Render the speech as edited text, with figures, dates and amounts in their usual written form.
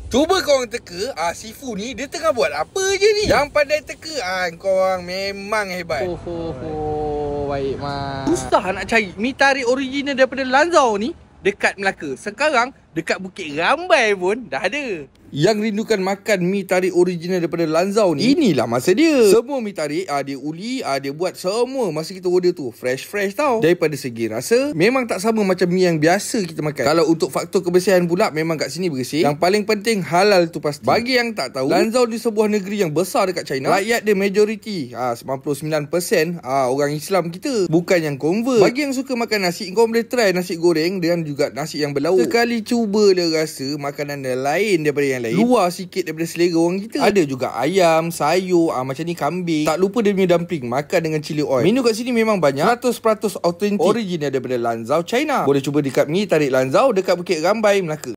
Cuba korang teka, Sifu ni dia tengah buat apa je ni? Yang pandai teka, korang memang hebat. Baik mas. Susah nak cari mi tarik original daripada Lanzhou ni dekat Melaka. Sekarang dekat Bukit Rambai pun dah ada. Yang rindukan makan mi tarik original daripada Lanzhou ni, inilah masa dia. Semua mi tarik, dia uli, dia buat semua masa kita order tu fresh tau. Daripada segi rasa, memang tak sama macam mi yang biasa kita makan. Kalau untuk faktor kebersihan pula, memang kat sini bersih. Yang paling penting halal tu pasti. Bagi yang tak tahu, Lanzhou di sebuah negeri yang besar dekat China. Rakyat dia majoriti 99% orang Islam kita, bukan yang convert. Bagi yang suka makan nasi, kau boleh try nasi goreng dan juga nasi yang berlauk. Sekali cuba le rasa makanan dia lain daripada yang lain, luar sikit daripada selera orang kita. Ada juga ayam, sayur, macam ni kambing. Tak lupa dia punya dumpling, makan dengan chili oil. Menu kat sini memang banyak, 100% autentik, original daripada Lanzhou, China. Boleh cuba dekat mi tarik Lanzhou dekat Bukit Rambai, Melaka.